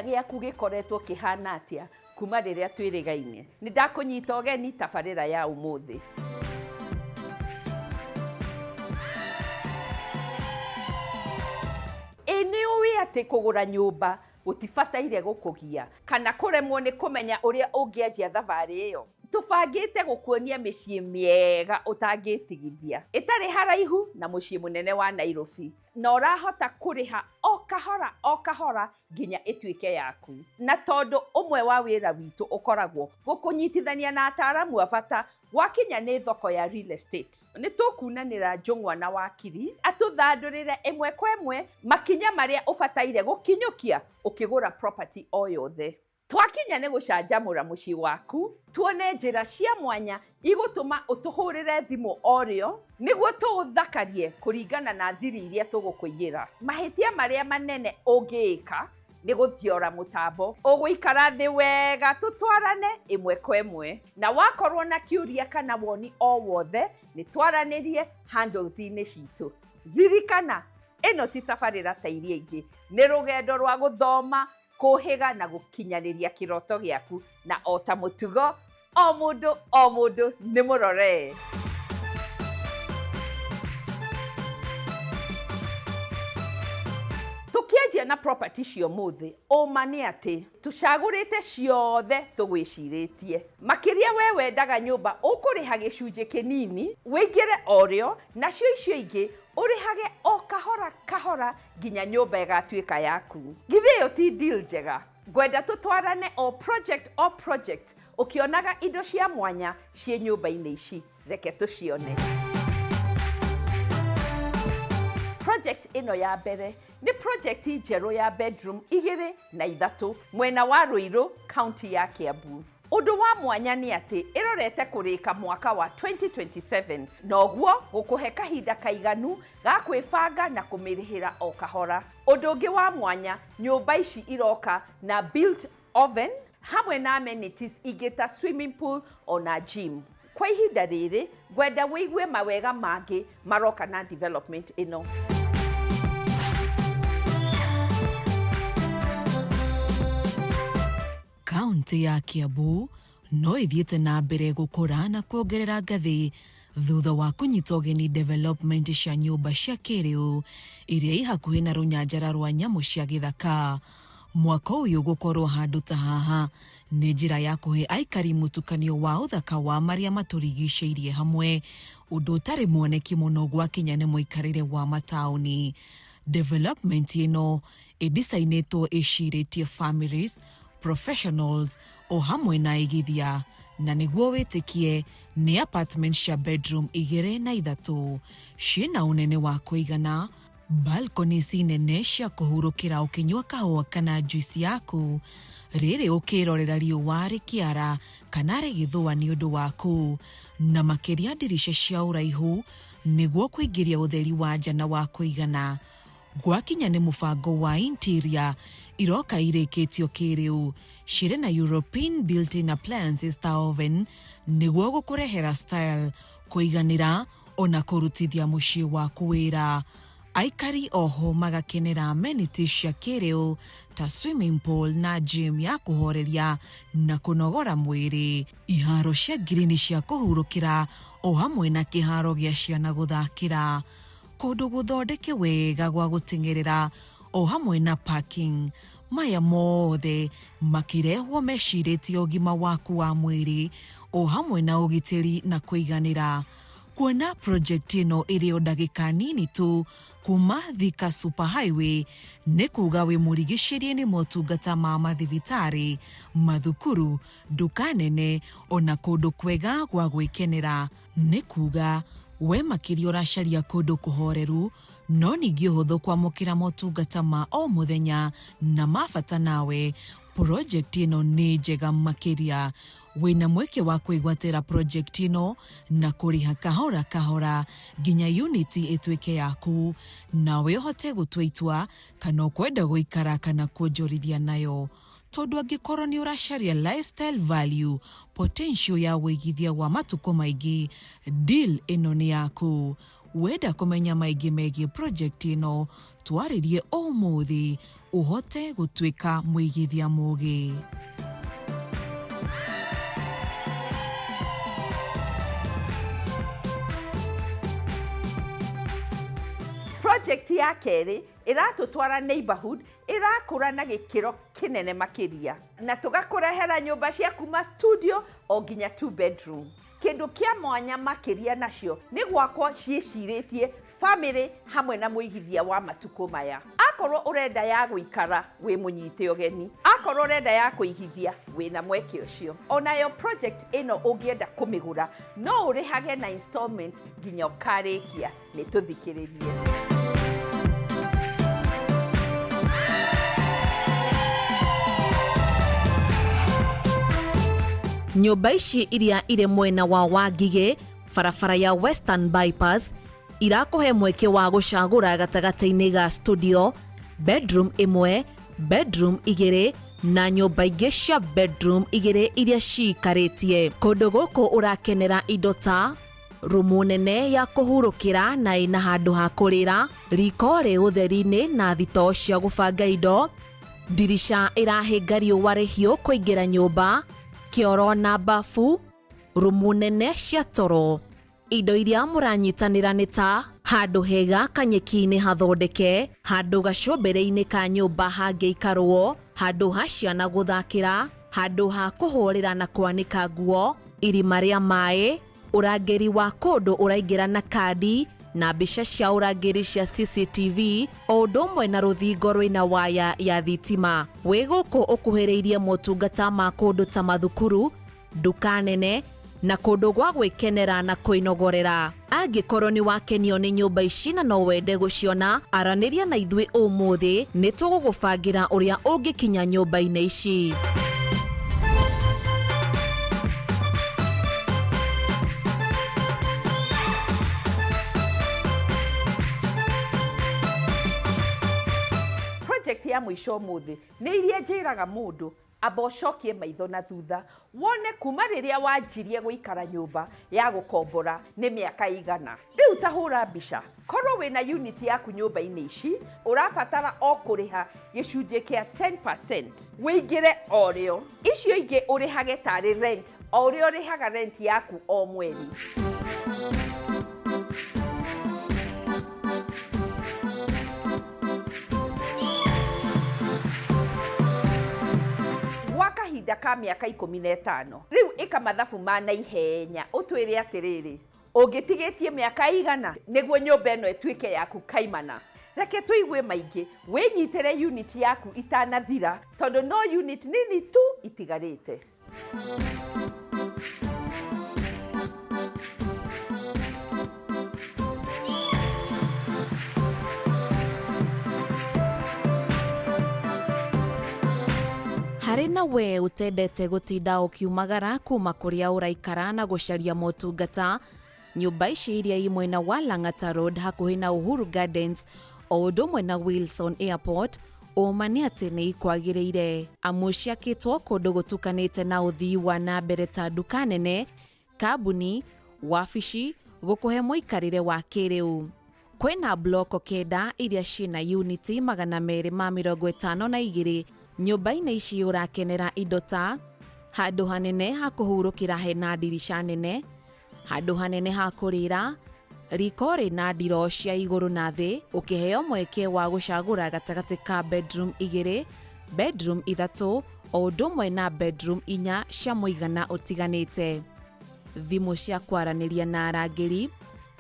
kiumia gĩaku gĩkoretwo kĩhana atĩa kuma rĩrĩa twĩrĩgaine? Nĩ ndakũnyita ũgeni tabarĩra ya ũmũthĩ. Nĩ ũĩ atĩ kũgũra nyũmba gũtibataire gũkũgia kana kũremwo nĩ kũmenya ũrĩa ũngĩanjia thabarĩ ĩyo? Tũbangĩte gũkuonia mĩciĩ mĩega ũtangĩtigithia, ĩtarĩ haraihu na mũciĩ mũnene wa Nairobi, na ũrahota kũrĩha o kahora nginya ĩtuĩke yaku. Na tondũ ũmwe wa wĩra witũ ũkoragwo gũkũnyitithania na ataaramu a bata wakinya nĩ thoko ya real estate, nĩ tũkunanĩra njũng'wa na wakiri atũthandũrĩre ĩmwe kwa ĩmwe makinya marĩa ũbataire gũkinyũkia ũkĩgũra property o yothe. Twakinya nĩ gũcanjamũra mũciĩ waku, tuone njĩra cia mwanya igũtũma ũtũhũrĩre thimũ orĩo nĩguo tũũthakarie kũringana na thiri iria tũgũkũigĩra. Mahĩtia marĩa manene ũngĩĩka nĩ gũthiora mũtambo, ũgũikara thĩ wega tũtwarane ĩmwe kwa ĩmwe, na wakorwo na kĩũria kana woni o wothe nĩ twaranĩrie handles-inĩ citũ. Ririkana, ĩno ti tabarĩra ta iria ingĩ, nĩ rũgendo rwa gũthoma, kũhĩga na gũkinyanĩria kĩroto gĩaku, na o ta mũtugo o mũndũ nĩ mũrore. Tũkĩanjia na property cio mũthĩ, ũma nĩ atĩ tũcagũrĩte ciothe tũgwĩcirĩtie. Makĩria we wendaga nyũmba ũkũrĩha gĩcunjĩ kĩnini wĩingĩre orĩo, nacio icio ingĩ ũrĩhage o kahora nginya nyũmba ĩgatuĩka yaku. Githĩ ĩyo ti deal njega? Ngwenda tũtwarane o project ũkĩonaga indo cia mwanya ciĩ nyũmba-inĩ ici. Reke tũcione. Project ĩno ya mbere nĩ project njerũ ya bedroom 2 na 3 mwena wa Ruiru, county ya Kiambu. Ũndũ wa mwanya nĩ atĩ ĩrorete kũrĩka mwaka wa 2027, na ũguo gũkũhe kahinda kaiganu ga kwĩbanga na kũmĩrĩhĩra o kahora. Ũndũ ũngĩ wa mwanya, nyũmba ici iroka na built oven hamwe na amenities ingĩ ta swimming pool ona gym. Kwa ihinda rĩrĩ, ngwenda wĩigue mawega mangĩ maroka na development ĩno. Kaunti ya Kiambu no ithiĩte na mbere gũkũra na kuongerera ngathĩ thutha wa kũnyita ũgeni development cia nyũmba cia kĩrĩu iria ihakuhĩ na rũnyanjara rwa nyamũ cia gĩthaka. Mwaka ũyũ gũkorwo handũ ta haha nĩ njĩra ya kũhe aikari mũtukanio wa ũthaka wa marĩa matũrigicĩirie hamwe, ũndũ ũtarĩ mwoneki mũno gwakinya nĩ mũikarĩre wa mataũni. Development ĩno ĩdisainĩtwo ĩcirĩtie families, professionals o hamwe na igithia, na nĩguo wĩtĩkie nĩ apartment cia bedroom 2 na 3 ciĩna ũnene wa kũigana, balconies nene cia kũhurũkĩra ũkĩnyua kahũa kana juice yaku, rĩrĩ ũkĩrorera riũa rĩkĩara kana rĩgĩthũa nĩ ũndũ waku, na makĩria ndirisha cia ũraihu nĩguo kũingĩria ũtheri wa nja na wa kũigana. Gwakinya nĩ mũbango wa interior, iroka irĩkĩtio kĩrĩu, cirĩ na European built-in appliances ta oven nĩguo gũkũrehera style, kũiganĩra ona kũrutithia mũciĩ waku wĩra. Aikari oho magakenera amenities cia kĩrĩu ta swimming pool na gym ya kũhoreria na kũnogora mwĩrĩ, iharo cia green cia kũhurũkĩra o hamwe na kĩharo gĩa ciana gũthakĩra, kũndũ gũthondeke wega gwa gũteng'erera o hamwe na parking. Maya mothe makĩrehwo mecirĩtie ũgima waku wa mwĩrĩ o hamwe na ũgitĩri na kũiganĩra. Kuona project ĩno ĩrĩ o ndagĩka nini tu kuma Thika Super Highway, nĩ kuga wĩ mũrigicĩrie nĩ motungata ma mathibitarĩ, mathukuru, nduka nene ona kũndũ kwega gwa gwĩkenera. Nĩ kuga we makĩria ũracaria kũndũ kũhoreru, no ningĩ ũhũthũ kwamũkĩra motungata ma o mũthenya na mabata nawe. Project ĩno nĩ njega makĩria. Wĩna mweke wa kwĩgwatĩra project ĩno na kũrĩha kahora nginya unity ĩtuĩke yaku, nawe ũhote gũtua itua kana ũkwenda gũikara kana kuonjorithia nayo. Tondũ angĩkorwo nĩ ũracaria lifestyle value, potential ya wĩigithia wa matukũ maingĩ, deal ĩno nĩ yaku. Wenda kũmenya maingĩ megiĩ project ĩno, twarĩrie ũmũthĩ uhote gũtuĩka mũigithia mũũgĩ. Project ya kerĩ iratutwara neighborhood irakũra na gĩkĩro kĩnene makĩria na tũgakũrehera nyũmba cia kuma studio o nginya 2 bedroom. Kĩndũ kĩa mwanya makĩria nacio nĩ gwakwo ciĩcirĩtie family hamwe na mũigithia wa matukũ maya. Akorwo ũrenda ya gũikara wĩ mũnyite ũgeni, akorwo ũrenda ya kũigithia wĩna mweke ũcio. Onayo project ĩno ũngĩenda kũmĩgũra no ũrĩhage na installment nginya ũkarĩkia. Nĩ tũthikĩrĩrie. Nyũmba ici iria irĩ mwena wa Wangigĩ, barabara ya Western Bypass, irakũhe mweke wa gũcagũra gatagatĩ-inĩ ga studio, bedroom 1, bedroom 2 na nyũmba ingĩ cia bedroom 2 iria ciikarĩtie. Kũndũ gũkũ ũrakenera indo ta rumu nene ya kũhurũkĩra na ĩna handũ ha kũrĩra, riko rĩ ũtheri-inĩ na thitoo cia gũbanga indo, dirisha ĩrahĩnga riũa rĩhiũ kũingĩra nyũmba, kĩoro na bafu, rumu nene cia toro. Indo iria mũranyitanĩra nĩ ta handũ hega kanyeki-inĩ hathondeke, handũ gacũmbĩrĩ-inĩ ka nyũmba hangĩikarwo, handũ ha ciana gũthakĩra, handũ ha kũhũrĩra na kwanĩka nguo, irima rĩa maĩ, ũrangĩri wa kũndũ ũraingĩra na kandi na mbica cia ũrangĩri cia CCTV, o ũndũ ũmwe na rũthingo rwĩna waya ya thitima. Wĩ gũkũ ũkuhĩrĩirie motungata ma kũndũ ta mathukuru, nduka nene na kũndũ gwa gwĩkenera na kwĩnogorera. Angĩkorwo nĩ wakenio nĩ nyũmba ici na no wende gũciona, aranĩria na ithuĩ ũmũthĩ, nĩ tũgũgũbangĩra ũrĩa ũngĩkinya nyũmba-inĩ ici. Project ya mũico mũthĩ nĩ iria njĩraga mũndũ amba ũcokie maitho na thutha wone kuma rĩrĩa wanjirie gũikara nyũmba ya gũkombora nĩ mĩaka igana. Rĩu ta hũra mbica, korwo wĩna unit yaku nyũmba-inĩ ici ũrabatara o kũrĩha gĩcunjĩ kĩa 10%, wĩingĩre o rĩo. Icio ingĩ ũrĩhage tarĩ rent o ũrĩa ũrĩhaga rent yaku o mweri. Kahinda ka mĩaka 15 rĩu ĩka mathabu ma naihenya ũtwĩre atĩrĩrĩ, ũngĩtigĩtie mĩaka igana nĩguo nyũmba ĩno ĩtuĩke yaku kaimana. Reke tũigue maingĩ, wĩnyitĩre unit yaku itanathira tondũ no unit nini tu itigarĩte. Harĩ na we ũtendete gũtinda ũkiumagara kuma kũrĩa ũraikara na gũcaria motungata, nyũmba ici iria i mwena wa Lang'ata Road hakuhĩ na Uhuru Gardens o ũndũ ũmwe na Wilson Airport, ũma nĩ atĩ nĩ ikwagĩrĩire. Amu ciakĩtwo kũndũ gũtukanĩte na ũthii wa na mbere ta nduka nene, kambuni, wabici, gũkũhe mũikarĩre wa kĩrĩu. Kwĩna bloko 9 iria ciĩna uniti 252. Nyũmba-inĩ ici ũrakenera indo ta handũ hanene ha kũhurũkĩra hena dirisha nene, handũ hanene ha kũrĩra, riko rĩna ndiro cia igũrũ na thĩ, ũkĩheo mweke wa gũcagũra gatagatĩ ka bedroom 2, bedroom 3 o ũndũ ũmwe na bedroom 4 cia mũigana ũtiganĩte. Thimũ cia kwaranĩria na arangĩri,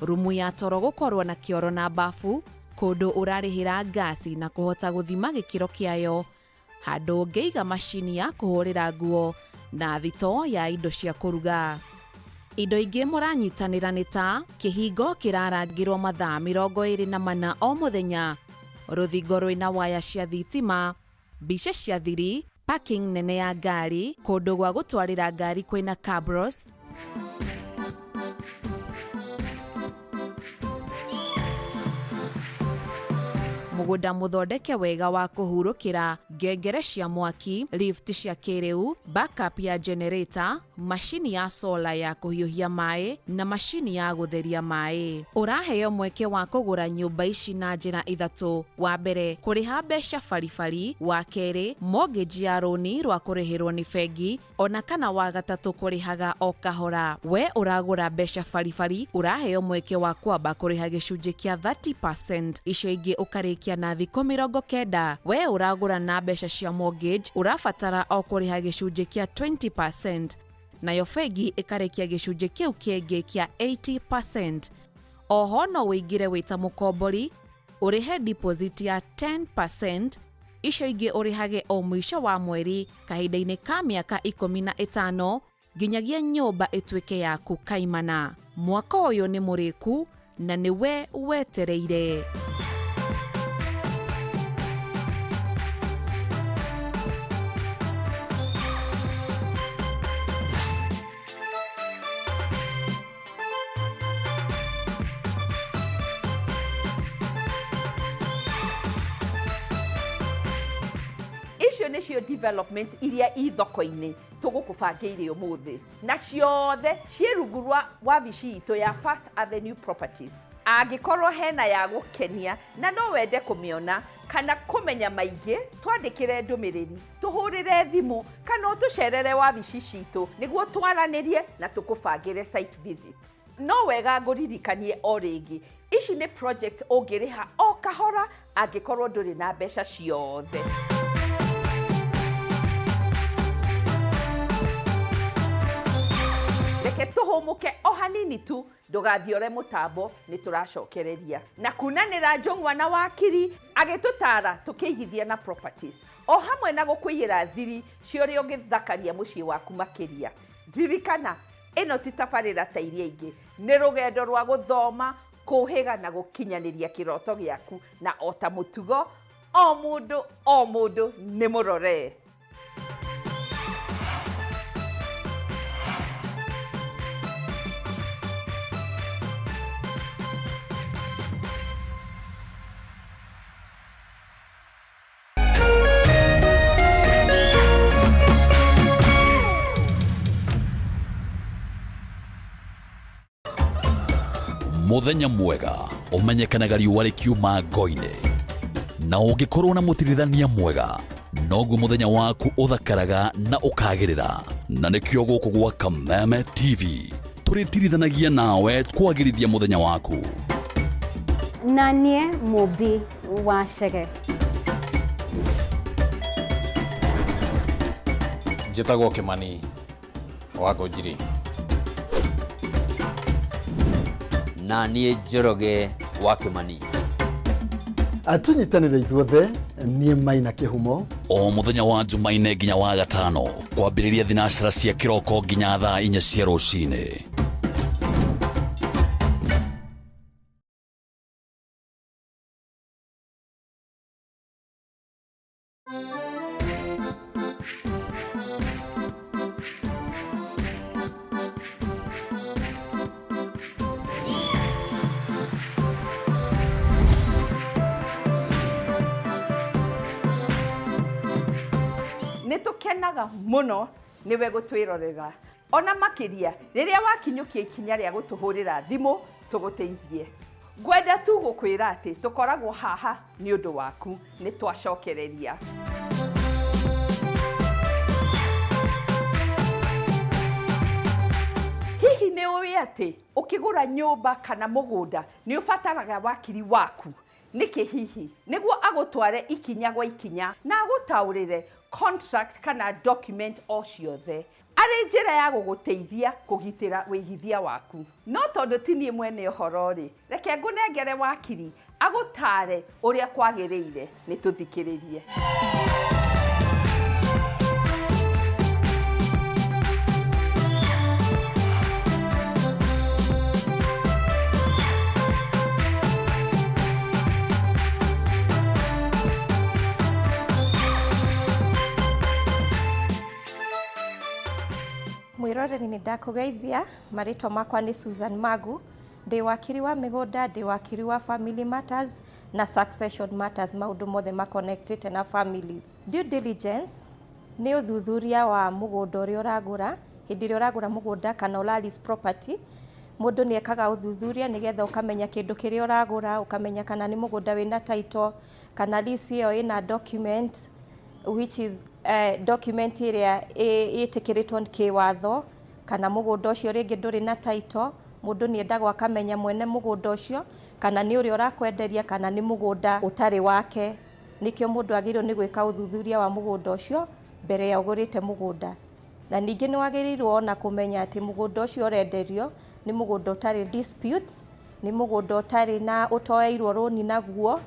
rumu ya toro gũkorwo na kĩoro na bafu, kũndũ ũrarĩhĩra ngasi na kũhota gũthima gĩkĩro kĩayo, handũ ũngĩiga macini ya kũhũrĩra nguo na thitoo ya indo cia kũruga. Indo ingĩ mũranyitanĩra nĩ ta kĩhingo kĩrarangĩrwo mathaa 24 o mũthenya, rũthingo rwĩna waya cia thitima, mbica cia thiri, parking nene ya ngari, kũndũ gwa gũtwarĩra ngari kwĩna cabros, mũgũnda mũthondeke wega wa kũhurũkĩra, ngengere cia mwaki, lift cia kĩrĩu, backup ya generator, mashini ya sola ya kuhiuhia mai na mashini ya gutheria mai. Uraheo mweke wa kugura nyumba ici na njira ithatu. Wa mbere, kuriha mbeca baribari. Wa keri, mortgage ya roni rwa kurihirwo ni bengi. Ona kana wa gatatu, kurihaga o kahora. We uragura mbeca baribari, uraheo mweke wa kwamba kuriha gicunji kia 30%. Icio ingi ukarikia na thikũ 90. We uragura na mbeca cia mortgage, urabatara o kuriha gicunji kia 20%. Nayo bengi ikarekia gicunji kiu kiengi kia 80%. Oho no wĩingĩre wĩta mũkombori, ũrĩhe deposit ya 10%, icio ingĩ ũrĩhage o mũico wa mweri kahinda-inĩ ka mĩaka 15 nginyagia nyũmba ĩtuĩke yaku kaimana. Mwaka ũyũ nĩ mũrĩku na nĩwe wetereire. Icio nĩcio development iria i thoko-inĩ tũgũkũbangĩire ũmũthĩ, na ciothe ciĩ rungu rwa wabici itũ ya First Avenue Properties. Angĩkorwo hena ya gũkenia na no wende kũmĩona kana kũmenya maingĩ, twandĩkĩre ndũmĩrĩri, tũhũrĩre thimũ kana ũtũcerere wabici citũ nĩguo twaranĩrie na tũkũbangĩre site visits. No wega ngũririkanie o rĩngĩ, ici nĩ project ũngĩrĩha o kahora angĩkorwo ndũrĩ na mbeca ciothe. Reke tũhũmũke o hanini tu, ndũgathiore mũtambo, nĩ tũracokereria. Na kunanĩra Njũng'wa na Wakiri agĩtũtara tũkĩigithia na properties, o hamwe na gũkũiyĩra thiri ciũrĩa ũngĩthakaria mũciĩ waku makĩria. Ririkana, ĩno ti tabarĩra ta iria ingĩ, nĩ rũgendo rwa gũthoma, kũhĩga na gũkinyanĩria kĩroto gĩaku, na o ta mũtugo, o mũndũ nĩ mũrore. Muthenya mwega umenyekanaga riũa rĩkiuma ngo-inĩ, na ũngĩkorwo na mũtirithania mwega noguo muthenya waku ũthakaraga na ũkagĩrĩra. Na nĩkĩo gũkũ gwa Kameme TV tũrĩtirithanagia nawe kwagĩrithia muthenya waku. Na niĩ mũmbi wa Chege. Njĩtagwo Kĩmani wa Ngũnjiri. Na niĩ Njoroge wa Kĩmani. Atunyitanĩre ithuothe niĩ Maina Kĩhumo. O muthenya wa Jumaine nginya wa Gatano kwambĩrĩria thinacara cia kĩroko nginya thaa 4 cia rũcinĩ. Nĩtũkenaga mũno nĩwe gũtwĩrorera. Ona makĩria rĩrĩa wakinyũkia ikinya rĩa gũtũhũrĩra thimũ tũgũteithie. Ngwenda tu gũkwĩra atĩ tũkoragwo haha nĩ ũndũ waku, nĩ twacokereria. Hihi nĩ ũĩ atĩ ũkĩgũra nyũmba kana mũgũnda nĩ ũbataraga wakiri waku? Nĩkĩ hihi? Nĩguo agũtware ikinya gwa ikinya na agũtaũrĩre contract kana document o ciothe. Arĩ njĩra ya gũgũteithia kũgitĩra wĩigithia waku. No tondũ ti niĩ mwene ũhoro rĩ, reke ngũnengere wakiri agũtare ũrĩa kwagĩrĩire. Nĩ tũthikĩrĩrie. Mwĩroreri nĩ ndakũgeithia, marĩtwa makwa nĩ Susan Magu, ndĩ wakiri wa mĩgũnda, ndĩ wakiri wa family matters na succession matters, maũndũ mothe ma-connected na families. Due diligence nĩ ũthuthuria wa mũgũnda ũrĩa ũragũra Hindi ĩrĩa ũragũra mũgũnda kana ũralis property, mũndũ nĩ ekaga ũthuthuria nĩgetha ũkamenya kĩndũ kĩrĩa ũragũra, ũkamenya kana nĩ mũgũnda wĩna title, kana lease ĩyo ĩna document, which is document ĩrĩa ĩtĩkĩrĩtwo kĩwatho, kana mũgũnda ũcio rĩngĩ ndũrĩ na title. Mũndũ nĩ endagwo akamenya mwene mũgũnda ũcio kana nĩ ũrĩa ũrakwenderia kana nĩ mũgũnda ũtarĩ wake. Nĩkĩo mũndũ agĩrĩirwo nĩ gwĩka ũthuthuria wa mũgũnda ũcio mbere ya ũgũrĩte mũgũnda. Na ningĩ nĩ wagĩrĩirwo ona kũmenya atĩ mũgũnda ũcio ũrenderio nĩ mũgũnda ũtarĩ disputes, nĩ mũgũnda ũtarĩ na ũtoeirwo rũni naguo,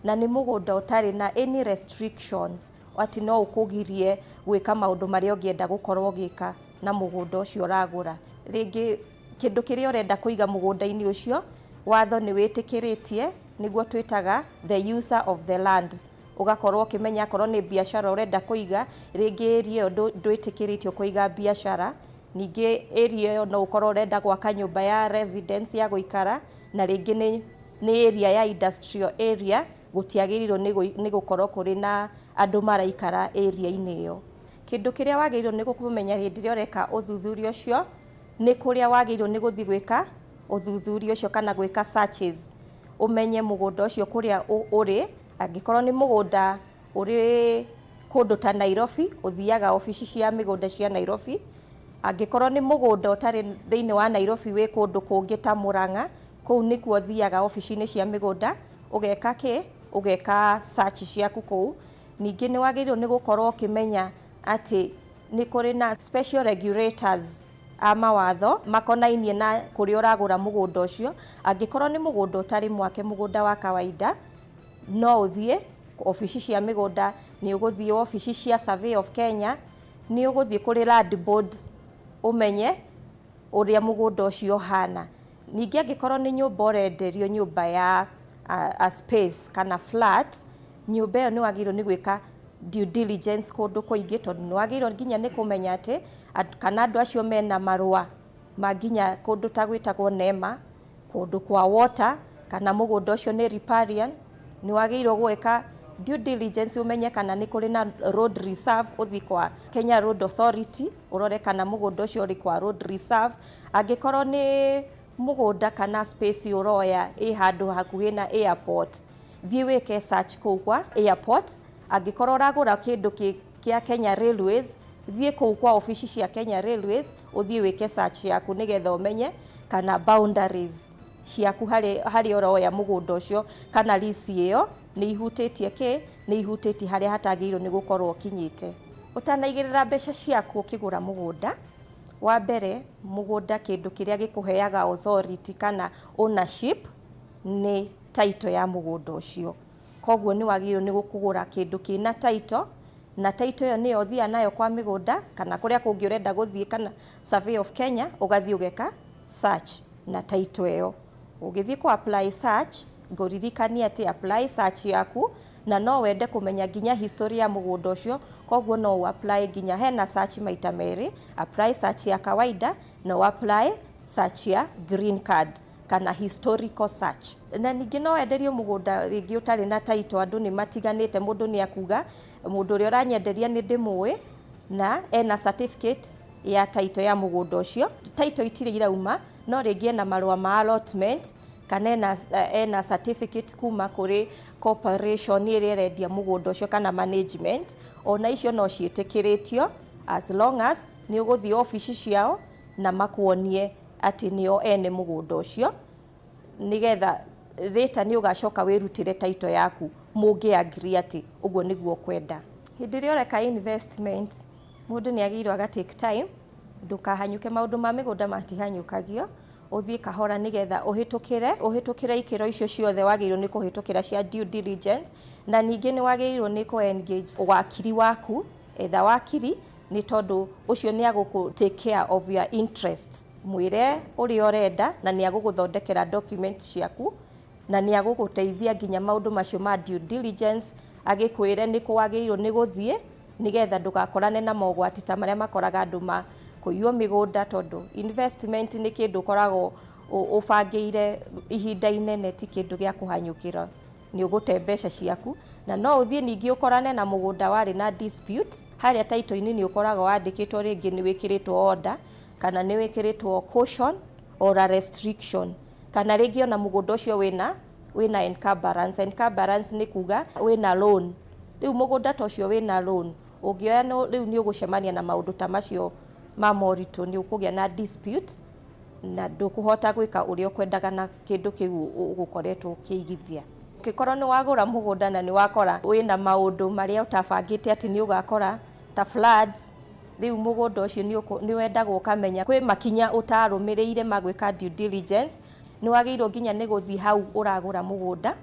na nĩ mũgũnda ũtarĩ na any restrictions, atĩ no ũkũgirie gwĩka maũndũ marĩa ũngĩenda gũkorwo ũgĩka na mũgũnda ũcio ũragũra. Rĩngĩ kĩndũ kĩrĩa ũrenda kũiga mũgũnda-inĩ ũcio watho nĩ wĩtĩkĩrĩtie, nĩguo twĩtaga the user of the land. Ũgakorwo ũkĩmenya akorwo nĩ biacara ũrenda kũiga, rĩngĩ area ĩyo ndwĩtĩkĩrĩtio kũiga biacara. Ningĩ area ĩyo no ũkorwo ũrenda gwaka nyũmba ya residence ya gũikara, na rĩngĩ nĩ area ya industrial area, gũtiagĩrĩirwo nĩ gũkorwo kũrĩ na andũ maraikara area-inĩ ĩyo. Kĩndũ kĩrĩa wagĩrĩirwo nĩ kũmenya hĩndĩ ĩrĩa ũreka ũthuthuria ũcio nĩ kũrĩa wagĩrĩirwo nĩ gũthiĩ gwĩka ũthuthuria ũcio kana gwĩka searches. Ũmenye mũgũnda ũcio kũrĩa ũrĩ, angĩkorwo nĩ mũgũnda ũrĩ kũndũ ta Nairobi, ũthiaga obici cia mĩgũnda cia Nairobi. Angĩkorwo nĩ mũgũnda ũtarĩ thĩinĩ wa Nairobi wĩ kũndũ kũngĩ ta Murang'a, kũu nĩkuo ũthiaga obici-inĩ cia mĩgũnda, ũgeka search ciaku kũu. Ningĩ nĩ wagĩrĩirwo nĩ gũkorwo ũkĩmenya atĩ nĩ kũrĩ na special regulators a mawatho makonainie na kũrĩa ũragũra mũgũnda ũcio. Angĩkorwo nĩ mũgũnda ũtarĩ mwake, mũgũnda wa kawaida, no ũthiĩ obici cia mĩgũnda, nĩ ũgũthiĩ obici cia Survey of Kenya, nĩ ũgũthiĩ kũrĩ Land Board ũmenye ũrĩa mũgũnda ũcio ũhana. Ningĩ angĩkorwo nĩ nyũmba ũrenderio, nyũmba ya a space kana flat, nyũmba ĩyo nĩ wagĩrĩirwo nĩ gwĩka due diligence kũndũ kũingĩ, tondũ nĩ wagĩrĩirwo nginya nĩ kũmenya atĩ kana andũ acio mena marũa ma nginya kũndũ ta gwĩtagwo NEMA, kũndũ kwa water, kana mũgũnda ũcio nĩ riparian. Nĩ wagĩrĩirwo gwĩka due diligence ũmenye kana nĩ kũrĩ na road reserve, ũthiĩ kwa Kenya Road Authority ũrore kana mũgũnda ũcio ũrĩ kwa road reserve. Angĩkorwo nĩ mũgũnda kana space ũroya ĩ handũ hakuhĩ na airport, thiĩ wĩke search kũu kwa airport. Angĩkorwo ũragũra kĩndũ kĩa Kenya Railways, thiĩ kũu kwa obici cia Kenya Railways, ũthiĩ wĩke search yaku nĩgetha ũmenye kana boundaries ciaku harĩa ũroya mũgũnda ũcio kana lease ĩyo nĩ ihutĩtie nĩ ihutĩtie harĩa hatagĩrĩirwo nĩ gũkorwo ũkinyĩte. Ũtanaigĩrĩra mbeca ciaku ũkĩgũra mũgũnda, wa mbere mũgũnda kĩndũ kĩrĩa gĩkũheaga authority kana ownership nĩ title ya mũgũnda ũcio. Koguo nĩ wagĩrĩirwo nĩ kũgũra kĩndũ kĩna title, na title ĩyo nĩyo ũthiaga nayo kwa mĩgũnda kana kũrĩa kũngĩ ũrenda gũthiĩ kana Survey of Kenya, ũgathiĩ ũgeka search na title ĩyo. Ũgĩthiĩ ku apply search, ngũririkania atĩ apply search yaku na no wende kũmenya nginya history ya mũgũnda ũcio, koguo no apply nginya hena search maita merĩ, apply search ya kawaida na apply search ya green card kana historical search. Na ningĩ no wenderio mũgũnda rĩngĩ ũtarĩ na title, andũ nĩ matiganĩte, mũndũ nĩ akuga mũndũ ũrĩa ũranyenderia nĩ ndĩmũĩ na ena certificate ya title ya mũgũnda ũcio. Title itirĩ irauma, no rĩngĩ ena marũa ma allotment kana ena certificate kuma kũrĩ corporation ĩrĩa ĩrendia mũgũnda ũcio kana management. Ona icio no ciĩtĩkĩrĩtio as long as nĩ ũgũthiĩ obici ciao na makuonie atĩ nĩo ene mũgũnda ũcio, nĩgetha later nĩ ũgacoka wĩrutĩre title yaku mũngĩ agree atĩ ũguo nĩguo kwenda. Hĩndĩ ĩrĩa ũreka investment, mũndũ nĩ agĩrĩirwo aga take time, ndũkahanyũke, maũndũ ma mĩgũnda matihanyũkagio, ũthiĩ kahora nĩgetha ũhĩtũkĩre ikĩro icio ciothe wagĩrĩirwo nĩ kũhĩtũkĩra cia due diligence. Na ningĩ nĩ wagĩrĩirwo nĩ kũ engage wakiri waku, etha wakiri, nĩ tondũ ũcio nĩ agũkũ take care of your interests. Mwĩre ũrĩa ũrenda na nĩ agũgũthondekera document ciaku na nĩ agũgũteithia nginya maũndũ macio ma due diligence, agĩkwĩre nĩ kũ wagĩrĩirwo nĩ gũthiĩ nĩgetha ndũgakorane na mogwati ta marĩa makoraga andũ ma kũiywo mĩgũnda, tondũ investment nĩ kĩndũ ũkoragwo ũbangĩire ihinda inene, ti kĩndũ gĩa kũhanyũkĩra. Nĩ ũgũte mbeca ciaku na no ũthiĩ ningĩ ũkorane na mũgũnda warĩ na dispute, harĩa title-inĩ nĩ ũkoragwo wandĩkĩtwo rĩngĩ nĩ wĩkĩrĩtwo order, kana nĩ wĩkĩrĩtwo caution or a restriction, kana rĩngĩ ona mũgũnda ũcio wĩna encumbrance. Encumbrance nĩ kuga wĩna loan. Rĩu mũgũnda ta ũcio wĩna loan, ũngĩoya rĩu nĩ ũgũcemania na maũndũ ta macio ma moritũ, nĩ ũkũgĩa na dispute na ndũkũhota gwĩka ũrĩa ũkwendaga na kĩndũ kĩu ũgũkoretwo ũkĩigithia. Ũngĩkorwo nĩ wagũra mũgũnda na nĩ wakora wĩna maũndũ marĩa ũtabangĩte atĩ nĩ ũgakora ta floods, rĩu mũgũnda ũcio nĩ wendagwo ũkamenya kwĩ makinya ũtarũmĩrĩire magwĩka due diligence. Nĩ wagĩrĩirwo nginya nĩ gũthiĩ hau ũragũra mũgũnda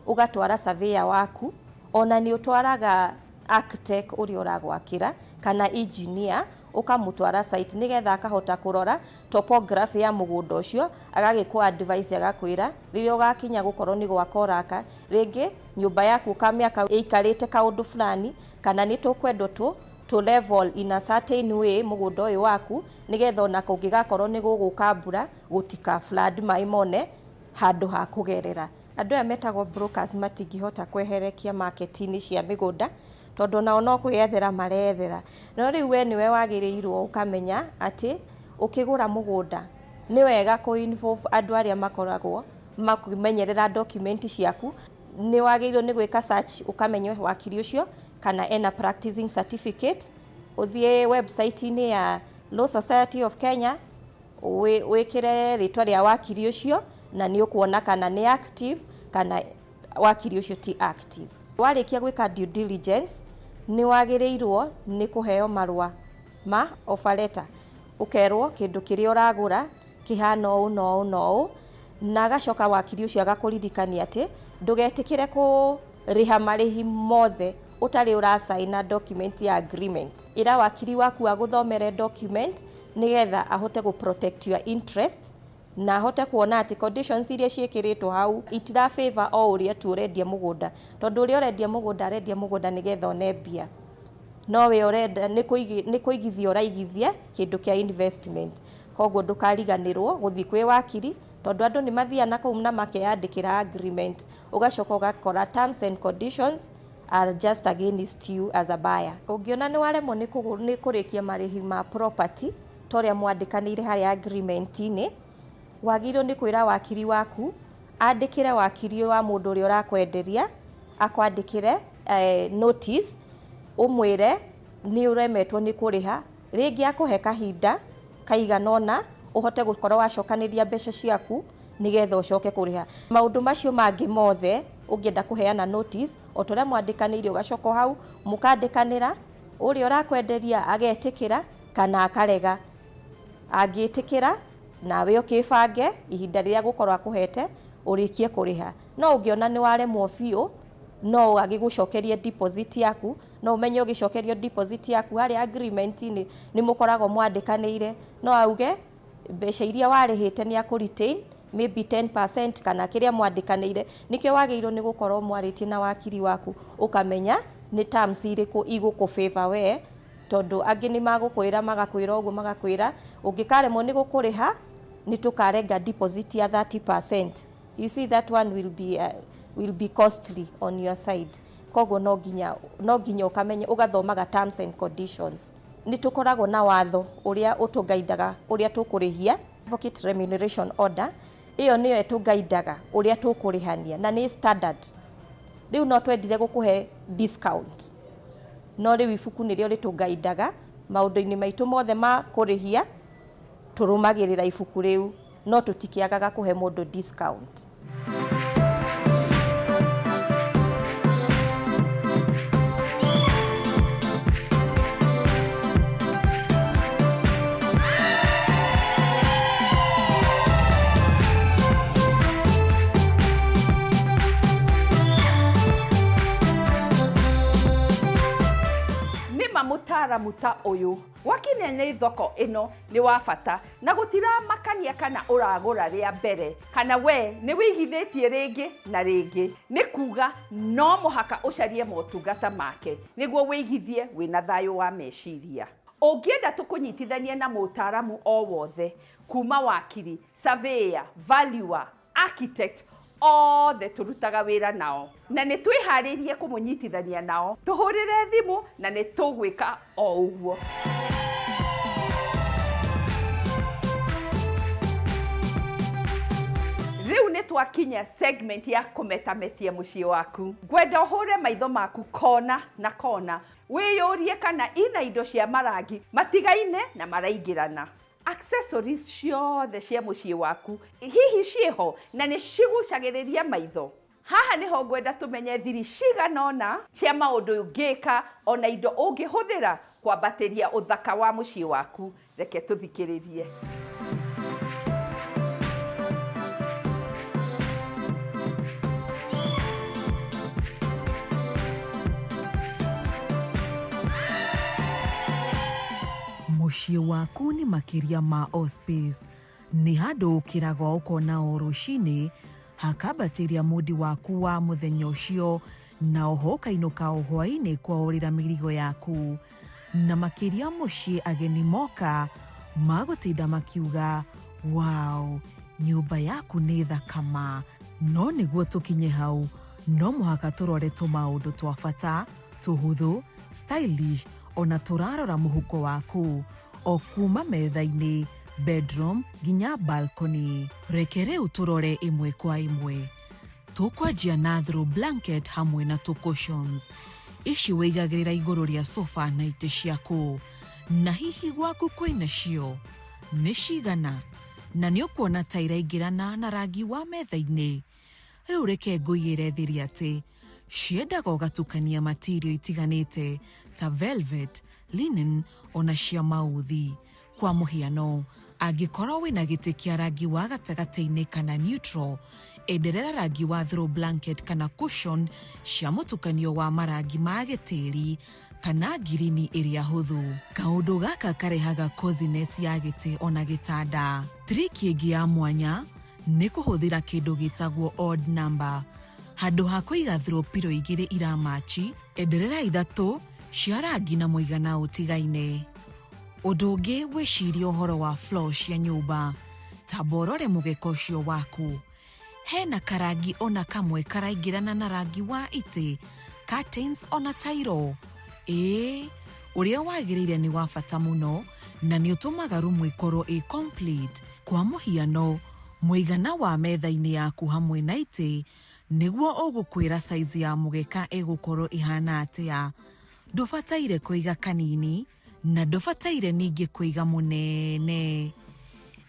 ũgatwara surveyor waku, ona nĩ ũtwaraga architect ũrĩa ũragwakĩra kana engineer, ũkamũtwara site nĩgetha akahota kũrora topography ya mũgũnda ũcio, agagĩkũ advice, agakwĩra rĩrĩa ũgakinya gũkorwo nĩ gwaka ũraka, rĩngĩ nyũmba yaku kamĩaka ĩikarĩte kaũndũ fulani, kana nĩ tũkwendwo to level in a certain way mũgũnda ũyũ waku, nĩgetha ona kũngĩgakorwo nĩ gũgũka mbura gũtika flood maĩ mone handũ ha kũgerera. Andũ aya metagwo brokers matingĩhota kweherekia market-inĩ cia mĩgũnda, tondũ nao no kwĩyethera mareyethera. No rĩu we nĩwe wagĩrĩirwo ũkamenya atĩ ũkĩgũra mũgũnda nĩ wega kũ-involve andũ arĩa makoragwo makĩmenyerera document ciaku. Nĩ wagĩrĩirwo nĩ gwĩka search ũkamenya wakiri ũcio kana ena practicing certificate. Ũthiĩ website-inĩ ya Law Society of Kenya wĩkĩre rĩtwa rĩa wakiri ũcio na nĩ ũkuona kana nĩ active kana wakiri ũcio ti active. Warĩkia gwĩka due diligence nĩ wagĩrĩirwo nĩ kũheo marũa ma offer letter, ũkerwo kĩndũ kĩrĩa ũragũra kĩhana ũũ na ũũ na ũũ, na agacoka wakiri ũcio agakũririkania atĩ ndũgetĩkĩre kũrĩha marĩhi mothe ũtarĩ ũrasaina document ya agreement. Ĩra wakiri waku agũthomere document nĩgetha ahote gũ protect your interest na ahote kuona atĩ conditions iria ciĩkĩrĩtwo hau itira favor o ũrĩa tu ũrendia mũgũnda, tondũ ũrĩa ũrendia mũgũnda arendia mũgũnda nĩgetha one mbia, no we ũrenda nĩ kũigithia ũraigithia kĩndũ kĩa investment. Koguo ndũkariganĩrwo gũthiĩ kwĩ wakiri, tondũ andũ nĩ mathiaga na kũu na makeyandĩkĩra agreement, ũgacoka ũgakora terms and conditions are just against you as a buyer. Ũngĩona nĩ waremwo nĩ kũrĩkia marĩhi ma property torĩa mwandĩkanĩire harĩa agreement-inĩ, wagĩrĩirwo nĩ kwĩra wakiri waku andĩkĩre wakiri wa mũndũ ũrĩa ũrakwenderia akwandĩkĩre notice, ũmwĩre nĩ ũremetwo nĩ kũrĩha, rĩngĩ akũhe kahinda kaigana ũna ũhote gũkorwo wacokanĩria mbeca ciaku nĩgetha ũcoke kũrĩha. Maũndũ macio mangĩ mothe ũngĩenda kũheana notice o torĩa mwandĩkanĩire, ũgacoka hau mũkandĩkanĩra, ũrĩa ũrakwenderia agetĩkĩra kana akarega. Angĩtĩkĩra nawe ũkĩbange ihinda rĩrĩa gũkorwo akũhete ũrĩkie kũrĩha. No ũngĩona nĩ waremwo biũ, no agĩgũcokerie deposit yaku, no ũmenye ũgĩcokerio deposit yaku harĩa agreement-inĩ nĩ mũkoragwo mwandĩkanĩire, no auge mbeca iria warĩhĩte nĩ akũretain maybe 10% kana kĩrĩa mwandĩkanĩire. Nĩkĩo wagĩrĩirwo nĩ gũkorwo mwarĩtie na wakiri waku ũkamenya nĩ terms irĩkũ igũkũ favor we, tondũ angĩ nĩ magũkwĩra magakwĩra ũguo magakwĩra ũngĩkaremwo nĩ gũkũrĩha nĩ tũkarenga deposit ya 30%. You see that one will be costly on your side. Koguo no nginya ũkamenya ũgathomaga terms and conditions. Nĩ tũkoragwo na watho ũrĩa ũtũgaidaga ũrĩa tũkũrĩhia, advocate remuneration order. Iyo nĩyo ĩtũgaidaga ũrĩa tũkũrĩhania na nĩ standard. Rĩu no twendire gũkũhe discount, no rĩu ibuku nĩrĩo rĩtũgaidaga maũndũ-inĩ maitũ mothe ma kũrĩhia, tũrũmagĩrĩra ibuku rĩu, no tũtikĩagaga kũhe mũndũ discount. Mũtaaramu ta ũyũ wakinya nĩ thoko ĩno nĩ wa bata, na gũtiramakania kana ũragũra rĩa mbere kana we nĩ wĩigithĩtie rĩngĩ na rĩngĩ. Nĩ kuga no mũhaka ũcarie motungata make nĩguo wĩigithie wĩna thayũ wa meciria. Ũngĩenda tũkũnyitithanie na mũtaaramu o wothe, kuma wakiri, surveyor, valuer, architect, othe tũrutaga wĩra nao na nĩ twĩharĩirie kũmũnyitithania nao. Tũhũrĩre thimũ na nĩ tũgwĩka o ũguo. twakinya segment ya kũmetametia mũciĩ waku. Ngwenda ũhũre maitho maku kona na kona, wĩyũrie kana ina indo cia marangi matigaine na maraingĩrana. Accessories ciothe cia mũciĩ waku hihi ciĩho na nĩ cigucagĩrĩria maitho. Haha nĩho ngwenda tũmenye thiri ciganona cia maũndũ ũngĩka ona indo ũngĩhũthĩra kwambatĩria ũthaka wa mũciĩ waku. Reke tũthikĩrĩrie. Mũciĩ waku nĩ makĩria ma o space. Nĩ handũ ũkĩraga ũkona o rũcinĩ, hakambatĩria mudi waku wa mũthenya ũcio, na oho ũkainũka o hwainĩ kwaũrĩra mĩrigo yaku. Na makĩria mũciĩ ageni moka, magũtinda makiuga, wow, nyũmba yaku nĩ thakama. No nĩguo tũkinye hau, no mũhaka tũrore tũmaũndũ twa bata, tũhũthũ, stylish, ona tũrarora mũhuko waku, o kuma metha-inĩ, bedroom nginya balcony. Reke rĩu tũrore ĩmwe kwa ĩmwe. Tũkwanjia na throw blanket hamwe na cushions. Ici wĩigagĩrĩra igũrũ rĩa sofa na itĩ ciaku. Na hihi gwaku kwĩna cio? Nĩ cigana? Na nĩ ũkuona ta iraingĩrana na rangi wa metha-inĩ. Rĩu reke ngũigĩre thiri atĩ ciendaga ũgatukania material itiganĩte ta velvet, linen ona cia mauthi. Kwa mũhiano, angĩkorwo wĩna gĩtĩ kĩa rangi wa gatagatĩ-inĩ kana neutral, enderera rangi wa throw blanket kana cushion cia mũtukanio wa marangi ma gĩtĩri kana ngirini ĩrĩa hũthũ. Kaũndũ gaka karehaga coziness ya gĩtĩ ona gĩtanda. Trick ĩngĩ ya mwanya nĩ kũhũthĩra kĩndũ gĩtagwo odd number. Handũ ha kũiga throw pillow igĩrĩ iramachi, enderera ithatũ cia rangi na mũigana ũtigaine. Ũndũ ũngĩ wĩcirie ũhoro wa floor cia nyũmba. Tamba ũrore mũgeka ũcio waku. Hena karangi ona kamwe karaingĩrana na rangi wa itĩ, curtains ona tairo. Ũrĩa wagĩrĩire nĩ wa bata mũno na nĩ ũtũmaga rumu ĩkorwo ĩ complete. Kwa mũhiano, mũigana wa metha-inĩ yaku hamwe na itĩ nĩguo ũgũkwĩra size ya mũgeka ĩgũkorwo ĩhana atĩa. Ndũbataire kũiga kanini na ndũbataire ningĩ kũiga mũnene.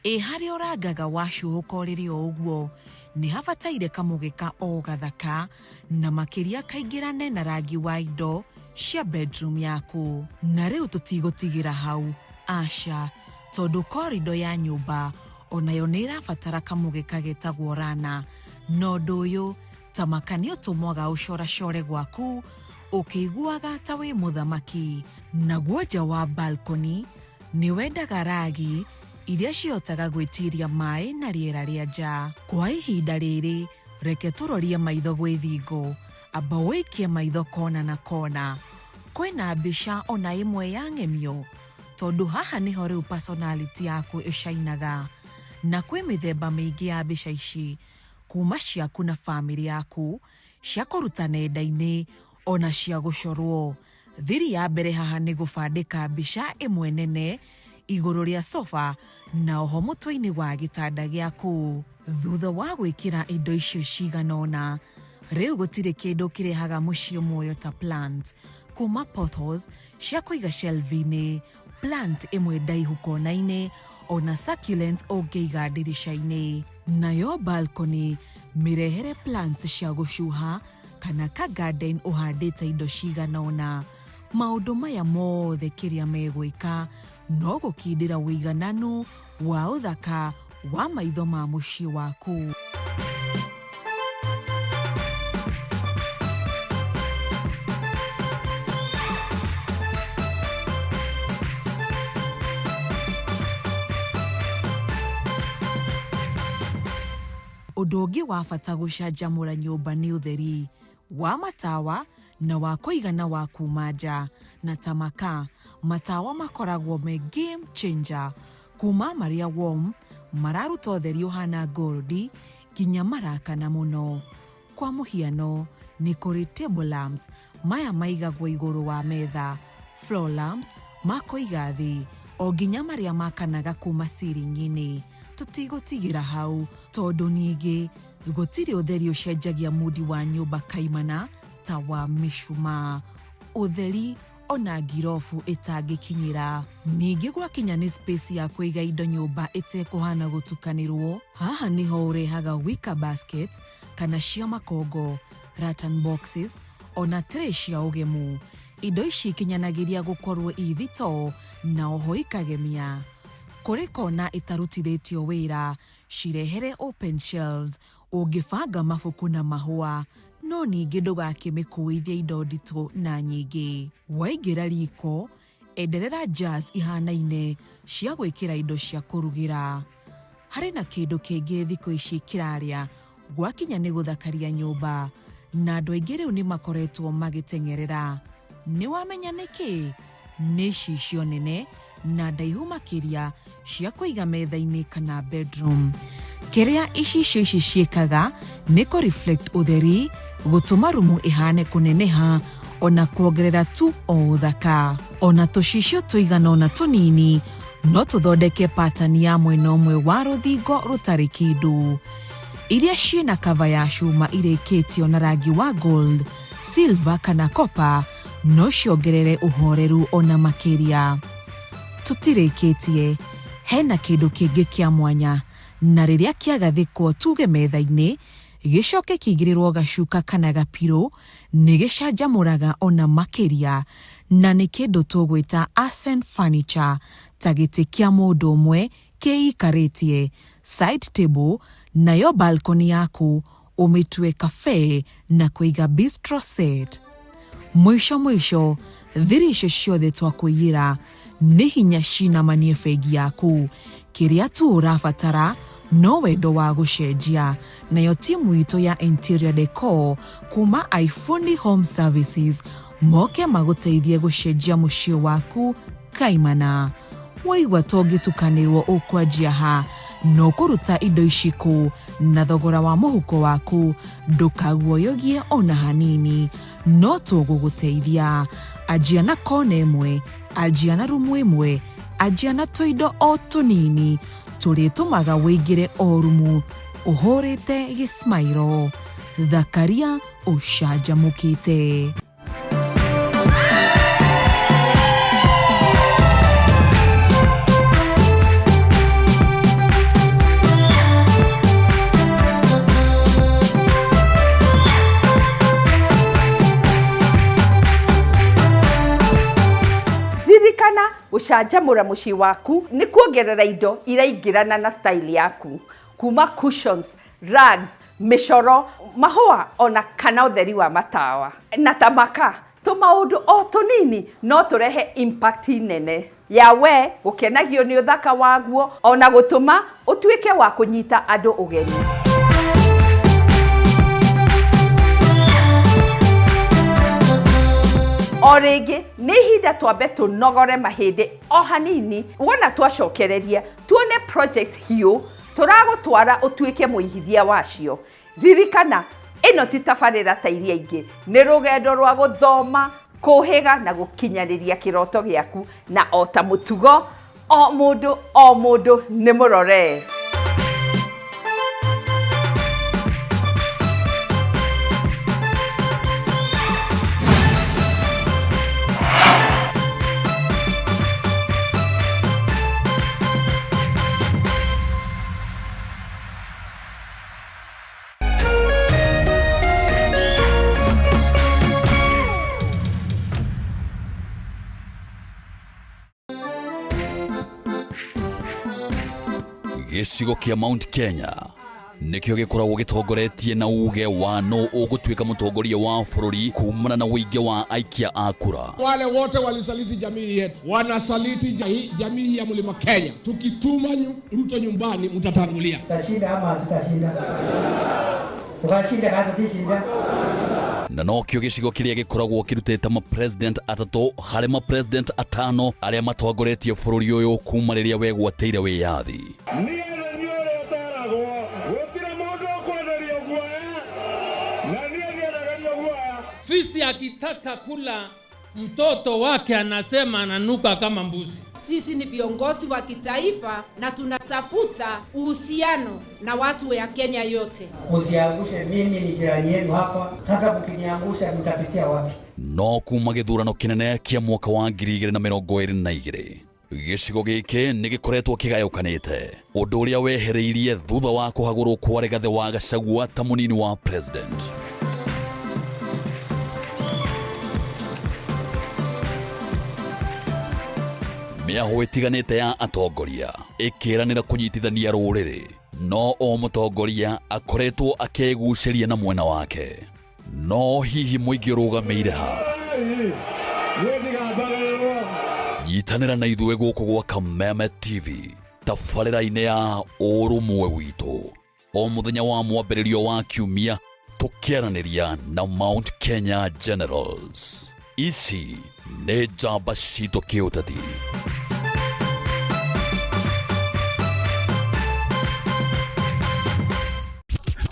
Harĩa ũrangaga wacuhũka rĩrĩ o ũguo, nĩ habataire kamũgeka o gathaka na makĩria kaingĩrane na rangi wa indo cia bedroom yaku. Na rĩu tũtigũtigĩra hau, aca, tondũ corridor ya nyũmba onayo nĩ ĩrabatara kamũgeka getagwo rana. No ũndũ ũyũ, ta maka nĩ ũtũmwaga ũcoracore gwaku, ũkĩiguaga ta wĩ mũthamaki. Naguo nja wa balcony, nĩ wendaga ragi iria cihotaga gwĩtiria maĩ na rĩera rĩa nja. Kwa ihinda rĩrĩ, reke tũrorie maitho gwĩ thingo. Amba wĩikie maitho kona na kona. Kwĩna mbica ona ĩmwe ya ng'emio, tondũ haha nĩho rĩu personality yaku ĩcainaga. Na kwĩ mĩthemba mĩingĩ ya mbica ici, kuma ciaku na family yaku, cia kũruta nenda-inĩ, ona cia gũcorwo. Thiri ya mbere haha nĩ gũbandĩka mbica ĩmwe nene igũrũ rĩa sofa na oho mũtwe-inĩ wa gĩtanda gĩaku. Thutha wa gwĩkĩra indo icio ciganona, rĩu gũtirĩ kĩndũ kĩrehaga mũciĩ muoyo ta plant. Kuma potholes cia kũiga shelf-inĩ, plant ĩmwe ndaihu kona-inĩ, ona succulent ũngĩiga ndirica-inĩ. Nayo balcony, mĩrehere plants cia gũcuha kana ka garden ũhandĩte indo ciganona. Maũndũ maya mothe kĩrĩa megwĩka no gũkindĩra ũigananu wa ũthaka wa maitho ma mũciĩ waku. Ũndũ ũngĩ wa bata gũcanjamũra nyũmba nĩ ũtheri wa matawa na wa kũigana wa kuma nja. Na ta matawa makoragwo me game changer. Kuma marĩa warm, mararuta ũtheri ũhana goldi, nginya marakana mũno. Kwa mũhiano, nĩ kũrĩ table lamps, maya maigagwo igũrũ wa metha, floor lamps, makũiga thĩ, o nginya marĩa makanaga kuma ceiling-inĩ. Tũtigũtigĩra hau, tondũ ningĩ gutiri utheri ucenjagia mudi wa nyumba kaimana ta wa mishumaa, utheri ona ngirofu itangikinyira. Ningi gwakinya ni space ya kuiga indo nyumba itekuhana gutukanirwo, haha niho urehaga wicker baskets kana cia makongo, rattan boxes ona tray cia ugemu. Indo ici kinyanagiria gukorwo ithito na oho ikagemia. Kuri kona itarutithitio wira, cirehere open shelves, ungibanga mabuku na mahua, no ningi ndugakimikuithia indo ndito na nyingi. Waingira riko, enderera jars ihanaine cia gwikira indo cia kurugira. Hari na kindu kingi thiko ici kiraria, gwakinya ni guthakaria nyumba, na andu aingi riu ni makoretwo magitengerera. Ni wamenya niki? Ni cicio nene na ndaihu makiria cia kuiga metha-ini kana bedroom. Kiria icio ici ciekaga ni ku reflect utheri, gutuma rumu ihane kuneneha ona kuongerera tu o uthaka. Ona tucicio tuigana ona tunini no tuthondeke pattern ya mwena umwe wa ruthingo rutari kindu. Iria ciina kava ya cuma irikitio na rangi wa gold, silver kana copper no ciongerere uhoreru ona makiria. Tutirikitie, hena kindu kingi kia mwanya, na riria kiagathikwo tuge metha-ini, gicoke kigirirwo gacuka kana gapiro, ni gicanjamuraga ona makiria, na ni kindu tugwita accent furniture, ta giti kia mundu umwe kiikaritie, side table, nayo balcony yaku umitue cafe na kuiga bistro set. Mwisho, thiri icio ciothe twakwiyira ni hinya cinamanie bengi yaku. Kiria tu urabatara no wendo wa gucenjia, nayo timu itu ya interior decor kuma iFundi Home Services moke maguteithie gucenjia mucii waku kaimana. Waigua tongitukanirwo ukwanjia ha, no kuruta indo iciku na thogora wa muhuko waku ndukaguoyogie ona hanini, no tuguguteithia. Ajia na kona imwe, ajia na rumu imwe, ajia na tuindo o tunini, turitumaga wingire o rumu uhurite gismairo. Thakaria ucanjamukite. Ririkana gucanjamura mucii waku ni kuongerera indo iraingirana na style yaku, kuma cushions, rugs, micoro, mahua ona kana utheri wa matawa na tamaka. Tumaundu o tunini no turehe impact nene ya we gukenagio ni uthaka waguo ona gutuma utuike wa kunyita andu ugeni. Origi ni hinda twambe tunogore mahindi o hanini, wona twacokereria tuone project hiyo turagutwara utuike muigithia wacio. Ririkana ino ti tabarira ta iria ingi, ni rugendo rwa guthoma, kuhiga na gukinyaniria kiroto giaku, na ota mutugo o mundu ni murore. Gicigo kia Mount Kenya nikio gikoragwo gitongoretie na uge wa no ugutuika mutongoria wa bururi kumana na uige wa aikia a kura. Wale wote walisaliti jamii yetu, wanasaliti jamii ya Mlima Kenya. Tukituma Ruto nyumbani mtatangulia. Tutashinda ama tutashinda? Tukashinda hata tishinda. Na no kio gicigo kiria gikoragwo kirutete ma president atatu hari ma president atano aria matongoretie bururi uyu kuma riria wegwateire wiyathi. Fisi akitaka kula mtoto wake anasema ananuka kama mbuzi. Sisi ni viongozi wa kitaifa na tunatafuta uhusiano na watu ya Kenya yote. Usiangushe, mimi ni jirani yenu hapa. Sasa mkiniangusha mtapitia wapi? No kuma githurano kinene kia mwaka wa 2022 gicigo giki ni gikoretwo kigayukanite undu uria wehereirie thutha wa kuhagurwo kwa Rigathi wa Gachagua ta munini wa president. Miaho itiganite ya atongoria ikiranira kunyitithania ruriri, no o mutongoria akoretwo akeguciria na mwena wake. No hihi muingi urugameire ha nyitanira na ithuĩ gũkũ gwa Kameme TV tabarĩra-inĩ ya ũrũmwe witũ o mũthenya wa mwambĩrĩrio wa kiumia tũkĩaranĩria na Mount Kenya Generals. Ici nĩ njamba citũ kĩũteti.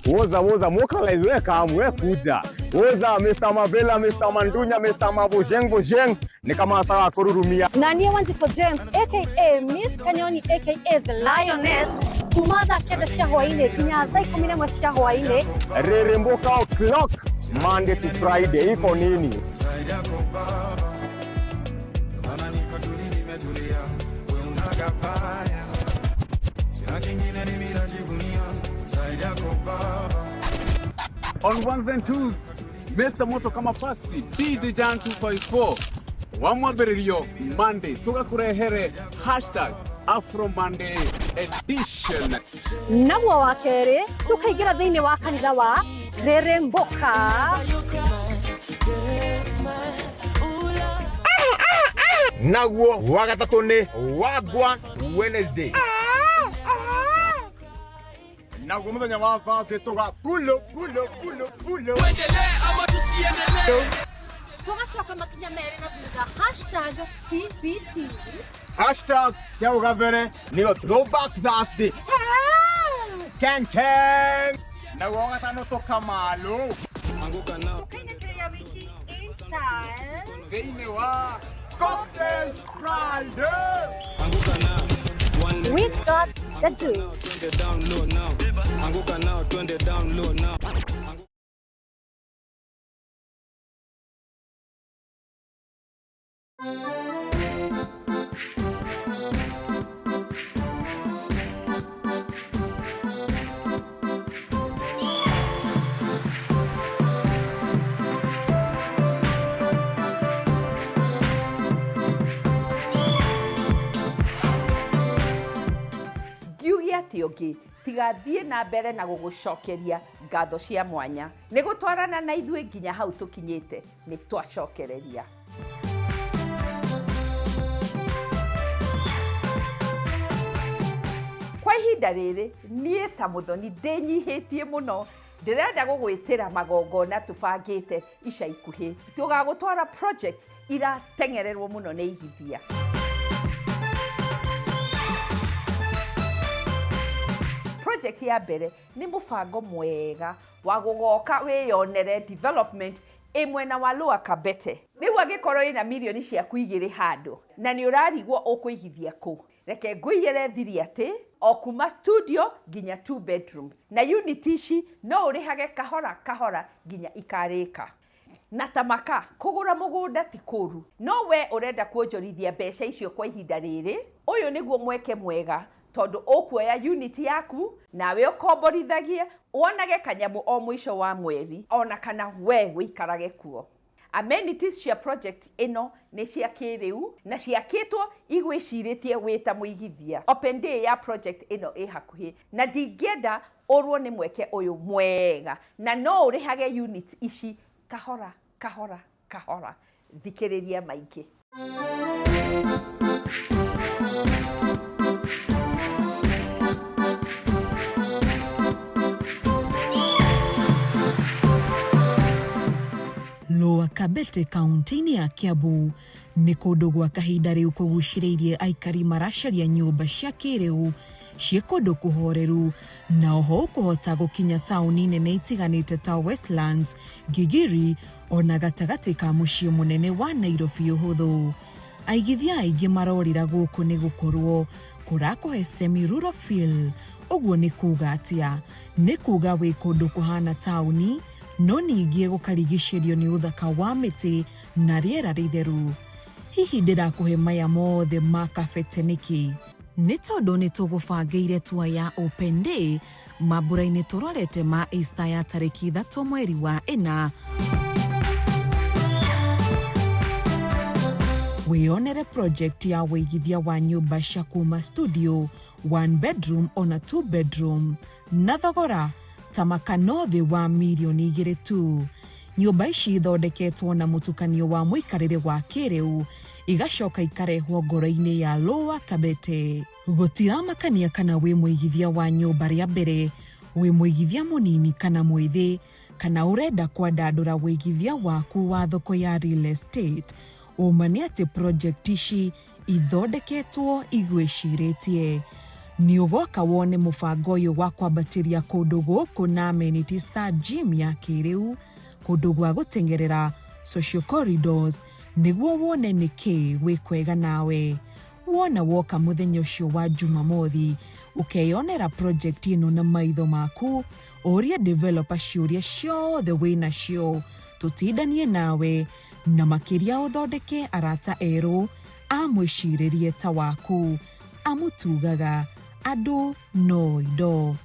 Woza moka laiweka amwe kuja. Woza Mr. Mavela, Mr. Mandunya, Mr. Mabojeng ni kama ataka kururumia. Nani Wanjiku James aka Miss Kanyoni aka the Lioness kumada kede cia hwaine kinya thaa 11 cia hwaine. Reremboka o'clock Monday to Friday iko nini? On ones and twos, Mr. Moto kama pasi, DJ Jan 254. Wamwambĩrĩrio Monday, tugakurehere #Afro Monday edition. Naguo wa kerĩ, tukaingira thĩinĩ wa kanitha wa Reremboka. Naguo wa gatatũ nĩ Wagwan Wednesday. Naguo mũthenya wa Thursday tuga pulo. Tuendelee ama tusiendelee? Tugacoka makinya merĩ na thutha #TBT. cia ũgavere nĩyo Throwback Thursday. Keng. Naguo wa gatano tũkamalũ. Tukainĩkĩria wiki in-style. Thĩinĩ wa Cocktail Friday. We got the juice. Ũngĩ tigathiĩ na mbere na gũgũcokeria ngatho cia mwanya nĩ gũtwarana na ithuĩ nginya hau tũkinyĩte nĩ twacokereria. Kwa ihinda rĩrĩ niĩ ta Muthoni ndĩnyihĩtie mũno, ndĩrenda gũgwĩtĩra magongona tũbangĩte ica ikuhĩ tũgagũtwara project irateng'ererwo mũno nĩ igithia. Project ya mbere ni mubango mwega wa gugoka wiyonere development imwe na wa Lower Kabete. Riu agikorwo ina milioni cia kuigire handu na ni urarigwo ukuigithia ku. Reke nguigire thiri ati o kuma studio nginya 2 bedrooms na unit ici no urihage kahora nginya ikarika. Na tamaka kugura mugunda ti kuru, no we urenda kuonjorithia mbeca icio kwa ihinda riri. Uyu niguo mweke mwega tondu ukuoya unit yaku nawe ukomborithagie wonage kanyamu o mwisho wa mweri ona kana we wikarage kuo. Amenities cia project ino ni cia kiriu na ciakitwo igwiciritie wita muigithia. Open day ya project ino i hakuhi na ndingenda urwo ni mweke uyu mwega na no urihage unit ici kahora thikiriria maingi. Lower Kabete kaunti-inĩ ya Kiambu nĩ kũndũ gwa kahinda rĩu kũgucĩrĩirie aikari maracaria nyũmba cia kĩrĩu ciĩ kũndũ kũhoreru na oho kũhota gũkinya taũni nene itiganĩte ta Westlands, Gigiri ona gatagatĩ ka mũciĩ mũnene wa Nairobi ũhũthũ. aigithia aingĩ marorĩra gũkũ nĩ gũkorwo kũrakũhe semi-rural feel. Ũguo nĩ kuga atĩa? Nĩ kuga wĩ kũndũ kũhana taũni, no ningĩ gũkarigicĩrio nĩ ũthaka wa mĩtĩ na rĩera rĩtheru. Hihi ndĩrakũhe maya mothe ma kabete nĩkĩ? Nĩ tondũ nĩ tũgũbangĩire tour ya open day mambura-inĩ tũrorete ma Easter ya tarĩki 3 mweri wa 4. Wĩonere project ya wĩigithia wa nyũmba cia kuma studio, 1 bedroom ona 2 bedroom, na thogora ta makano thĩ wa mirioni 2 tu. Nyũmba ici ithondeketwo na mũtukanio wa mũikarĩre wa kĩrĩu, igacoka ikarehwo ngoro-inĩ ya Lower Kabete. Gũtiramakania kana wĩ mũigithia wa nyũmba rĩa mbere, wĩ mũigithia mũnini kana mwĩthĩ, kana ũrenda kwandandũra wĩigithia waku wa thoko ya real estate. Ũma nĩ atĩ project ici ithondeketwo igwĩcirĩtie. Nĩ ũgoka wone mũbango ũyũ wa kwambatĩria kũndũ gũkũ na amenities ta gym ya kĩrĩu, kũndũ gwa gũtengerera, social corridors, nĩguo wone nĩkĩ wĩ kwega nawe. Wona woka mũthenya ũcio wa Jumamothi, ũkeyonera project ĩno na maitho maku, ũrie developer ciũria ciothe wĩnacio, tũtindanie nawe, na makĩria ũthondeke arata erũ amwĩcirĩrie ta waku. Amutugaga andũ no indo.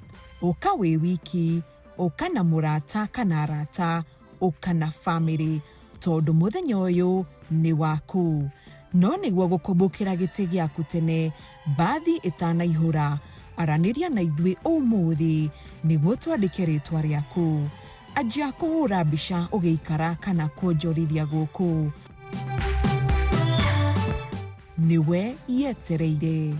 Ũka wĩ wiki, ũka na mũrata kana arata, ũka na family, tondũ mũthenya ũyũ nĩ waku. No nĩguo gũkũmbũkĩra gĩtĩ gĩaku tene, bathi ĩtanaihũra, aranĩria na ithuĩ ũmũthĩ nĩguo twandĩke rĩtwa rĩaku. Anjia kũhũra mbica ũgĩikara kana kuonjorithia gũkũ. Niwe yetereire.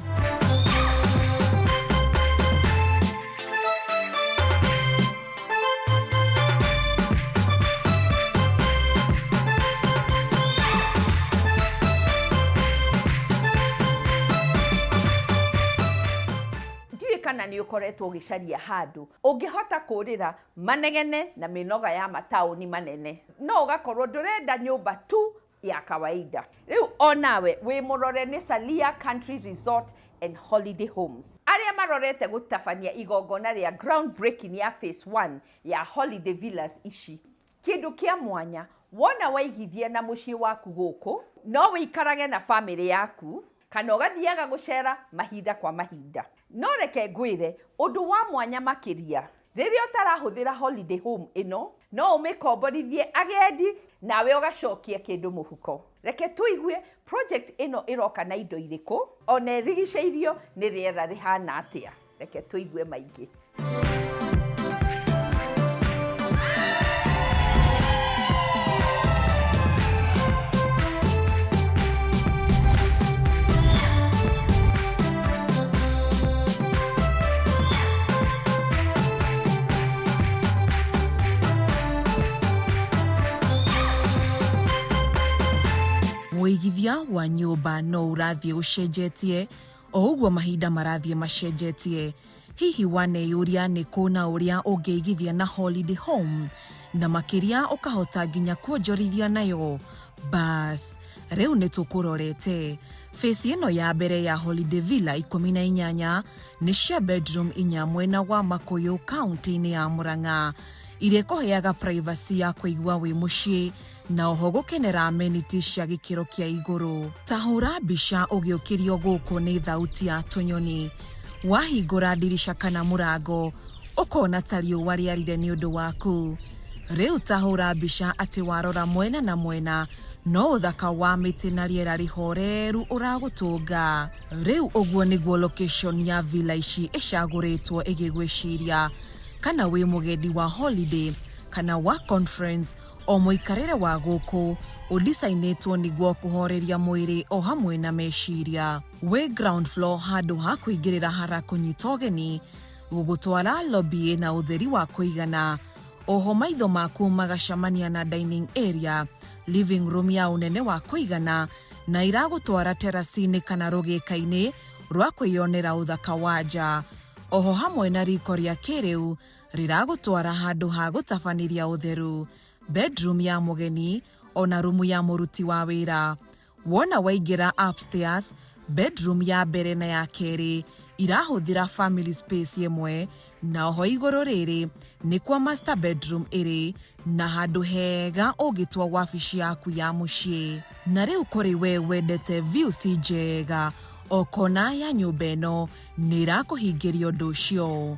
Kana nĩ ũkoretwo ũgĩcaria handũ ũngĩhota kũrĩra manegene na mĩnoga ya mataũni manene, no ũgakorwo ndũrenda nyũmba tu ya kawaida. Rĩu onawe wĩ mũrore nĩ Salia Country Resort and Holiday Homes, arĩa marorete gũtabania igongona rĩa ground breaking ya phase 1 ya Holiday Villas ici. Kĩndũ kĩa mwanya, wona waigithia na mũciĩ waku gũkũ, no wĩikarage na family yaku, kana ũgathiaga gũcera mahinda kwa mahinda. No reke ngwĩre ũndũ wa mwanya makĩria, rĩrĩa ũtarahũthĩra holiday home ĩno, no ũmĩkomborithie agendi nawe ũgacokia kĩndũ mũhuko. Reke tũigue project ĩno ĩroka na indo irĩkũ, ona ĩrigicĩirio nĩ rĩera rĩhana atĩa. Reke tũigue maingĩ. Wĩigithia wa nyũmba no ũrathiĩ ũcenjetie, o ũguo mahinda marathiĩ macenjetie. Hihi waneyũria nĩ kũna ũrĩa ũngĩigithia na holiday home, na makĩria ũkahota nginya kuonjorithia nayo. Bas, rĩu nĩ tũkũrorete. Phase ĩno ya mbere ya Holiday Villa 18 nĩ cia bedroom 4 mwena wa Makũyũ kaunti-inĩ ya Mũrang'a, iria kũheaga privacy ya kũigua wĩ mũciĩ, na oho gũkenera amenities cia gĩkĩro kĩa igũrũ. Tahũra mbica ũgĩũkĩrio gũkũ nĩ thauti ya tũnyoni. Wahingũra ndirisha kana mũrango, ũkona ta riũa rĩarire nĩ ũndũ waku. Rĩu tahũra mbica atĩ warora mwena na mwena, no ũthaka wa mĩtĩ na rĩera rĩhoreru ũragũtũnga. Rĩu ũguo nĩguo location ya villa ici ĩcagũrĩtwo ĩgĩgwĩciria, kana wĩ mũgendi wa holiday kana wa conference, o mũikarĩre wa gũkũ ũdisainĩtwo nĩguo kũhoreria mwĩrĩ o hamwe na meciria. Wĩ ground floor handũ ha kũingĩrĩra hara kũnyita ũgeni, gũgũtwara lobby na ũtheri wa kũigana. Oho maitho maku magacamania na dining area, living room ya ũnene wa kũigana, na iragũtwara terrace-inĩ kana rũgĩka-inĩ rwa kwĩyonera ũthaka wa nja. Oho hamwe na riko rĩa kĩrĩu rĩragũtwara handũ ha gũtabanĩria ũtheru, bedroom ya mũgeni, ona rumu ya mũruti wa wĩra. Wona waingira upstairs, bedroom ya mbere na ya keri irahuthira family space yemwe, na oho iguru riri ni kwa master bedroom iri na handu hega ugitwa wabici yaku ya mucii. Na riu kuri we wendete views njega, okona ya nyumba ino ni irakuhingiria undu ucio.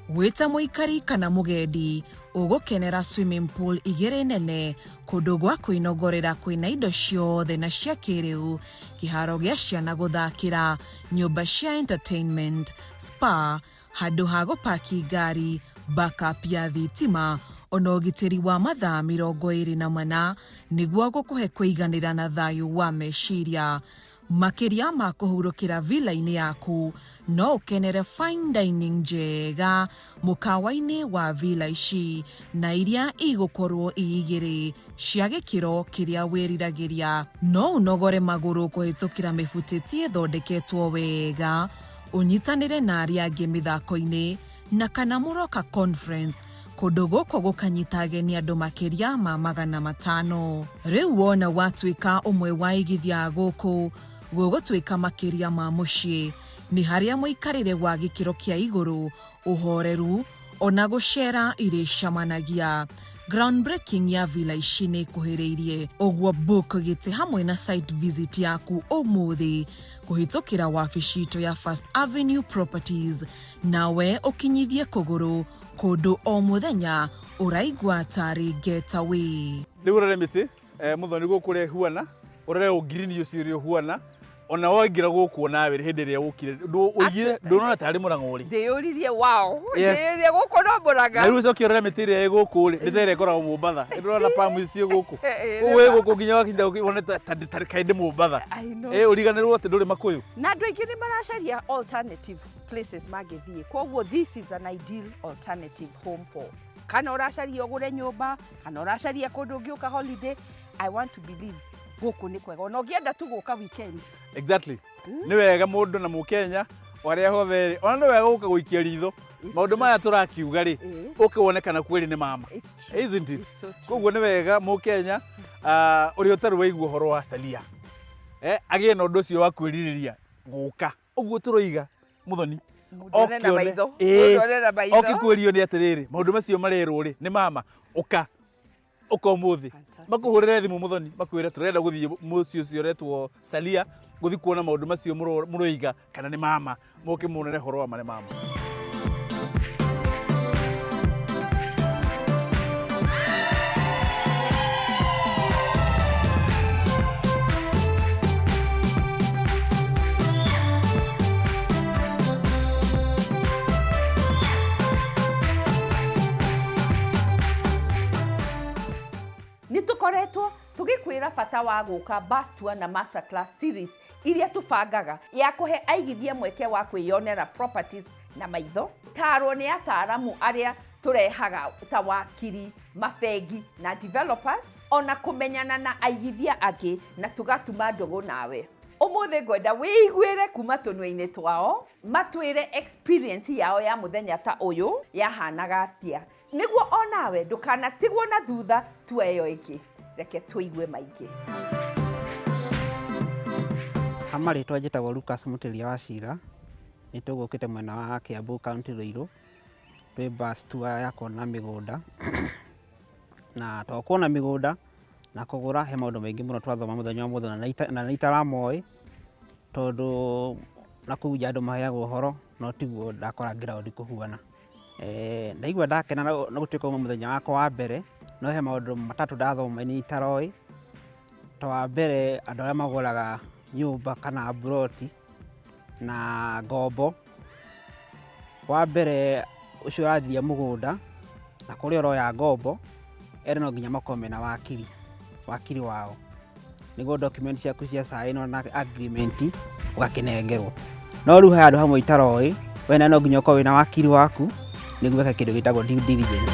Wita muikari kana mugendi ugukenera swimming pool igere nene, kundu gwa kwinogorera kwina indo ciothe na cia kiriu, kiharo gia ciana guthakira, nyumba cia entertainment, spa, handu ha gupaki ngari, backup ya thitima, ona ugitiri wa mathaa 24 niguo gukuhe kuiganira na thayu wa meciria. Makiria ma kuhurukira villa-ini yaku no ukenere fine dining njega mukawa-ini wa villa ici, na iria igukorwo iigiri cia gikiro kiria wiriragiria. No unogore maguru kuhitukira mifutiti thondeketwo wega, unyitanire na aria angi mithako-ini, na kana muroka conference kundu guko gukanyita ageni andu makiria ma 500. Riu wona watuika umwe wa igithia guku gugutwika makiria ma mucii, ni haria muikarire wa gikiro kia iguru, uhoreru, ona gucera iricamanagia. Groundbreaking ya villa ici ni kuhiriirie, uguo book gite hamwe na site visit yaku umuthi kuhitukira wabici itu ya First Avenue Properties, nawe ukinyithie kuguru kundu o muthenya uraigwa tari getaway. Riu urere miti Muthoni gukure huana, urere o green ucio huana, ona waingira guku nawe hindi ria ukire uigire ndonona tari murang'ori ndiyuririe wow ndiyuririe guku no muranga na riu coki urere miti ria guku ri nditere koragwo Mombatha ndorona pamu icio guku uwe guku nginya wakinda wone tari kainde Mombatha uriganirwo ati nduri Makuyu na andu aingi ni maracaria alternative places magithie, koguo this is an ideal alternative home for kana uracaria ugure nyumba kana uracaria kundu ngiuka holiday. I want to believe guku ni kwega ona ungienda tu guka weekend. Exactly. Ni wega mundu na Mukenya waria hothe ona ni wega guka guikia ritho maundu maya turakiuga ri ukionekana kweli ni mama, isn't it? Koguo ni wega Mukenya uri utaru waigua horo wa salia agie na undu ucio wa kwiririria guka uguo turoiga Muthoni okikwirio ni atiriri maundu macio marerwo ri ni mama uka umuthi makuhurire thimu Muthoni makwire turenda guthie muci ucio retwo salia guthi kuona maundu macio muroiga kana ni mama muke munere horo wa mane mama. Nitukoretwo tugikwira bata wa guka bus tour na master class series iria tubangaga ya kuhe aigithie mweke wa kwiyonera properties na maitho, taro ni ataramu aria turehaga ta wakiri, mafegi na developers, ona kumenyana na aigithia angi na tugatuma ndogo nawe. Umuthi ngwenda wiiguire kuma tunua-ini twao matwire experience yao ya muthenya ta uyu yahanaga atia, niguo onawe ndukanatigwo na thutha tueyo iki. Reke tuigue maingi. Amaritwa njitagwo Lucas Mutiria wa Cira, nitugukite mwena wa Kiambu County Ruiru twi bus tour ya kuona migunda na twakuona migunda na kugura he maundu maingi muno twathoma muthenya wa muthoni na itaramoi tondu na kuja andu maheagwo horo no tiguo ndakora ground kuhuana. Ndaigua ndakena na gutuika muthenya wakwa wa mbere no he maundu matatu ndathoma ni itaroi. Twa mbere andu aria maguraga nyumba kana broti na ngombo, wa mbere ucio athia mugunda na kuri oroya ngombo ere no nginya makome na wakiri wao niguo document ciaku cia sign na agreement ugakinengerwo. No riu handu hamwe itaroi wena no nginya ukorwo na wakiri waku niguo weka kindu gitagwo due diligence.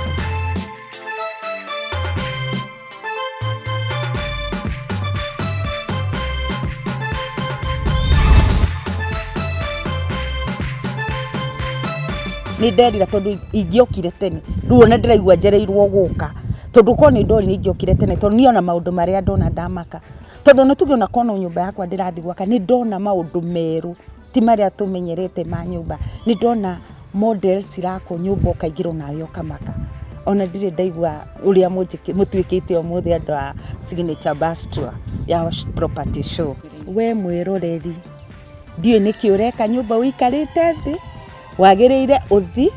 Ni nderira tondu ingiokire tene riu ona ndiraigua njereirwo guka tondu ko ni ndori ni njokire tene tondu niona maundu maria ndona ndamaka tondu no tugiona kono nyumba yakwa ndirathi gwaka ni ndona maundu meru ti maria tumenyerete ma nyumba ni ndona models irako nyumba ukaingirwo nayo kamaka ona ndire ndaigua uria mutwikite umuthi andu a signature bus tour ya property show we mwiroreri ndiu niki ureka nyumba wikarite thi wagiriire uthi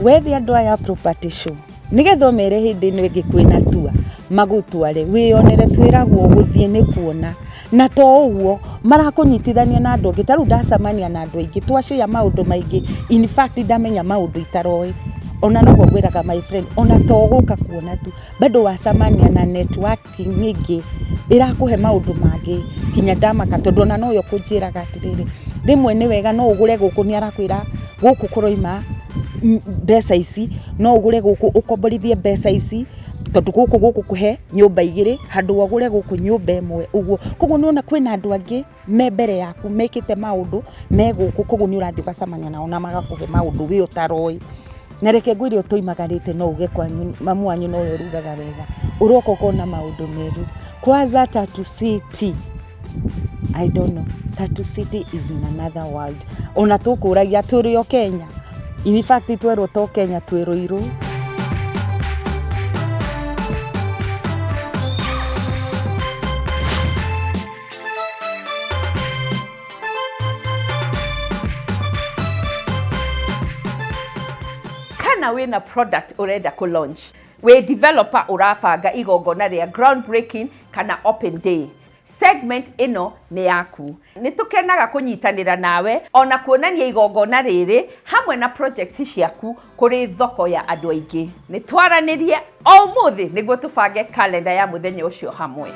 wethi andu aya property show nigetha umere hindi ino ingi kwina tua magutware wionere twiragwo guthie ni kuona na to uguo marakunyitithania na andu ngitaru ndacamania na andu aingi twacia maundu maingi in fact ndamenya maundu itaroi ona no gwiraga my friend ona to guka kuona tu bado wacamania na networking ingi irakuhe maundu mangi kinya ndamaka tondu ona no yo kunjiraga atiriri rimwe ni wega no ugure guku ni arakwira guku kuroima mbeca ici no ugure guku ukomborithie mbeca ici tondu guku kuhe nyumba igiri handu wagure guku nyumba imwe uguo koguo nona kwina andu angi me mbere yaku mekite maundu me guku koguo ni urathi gacamania nao na magakuhe maundu wi utaroi na reke ngwire utoimagarite no uge kwanyu mamu wanyu no urugaga wega uroko kona maundu meru kwanza Tatu City I don't know Tatu City is in another world ona tukuragia turio Kenya in fact twero to Kenya twero iru kana wina product urenda ku launch we developer urafanga igongona ria groundbreaking kana open day segment ino ni yaku nitukenaga kunyitanira nawe ona kuonania igongona riri hamwe na projects ciaku kuri thoko ya andu aingi nitwaranirie o muthi niguo tubange calendar ya muthenya ucio hamwe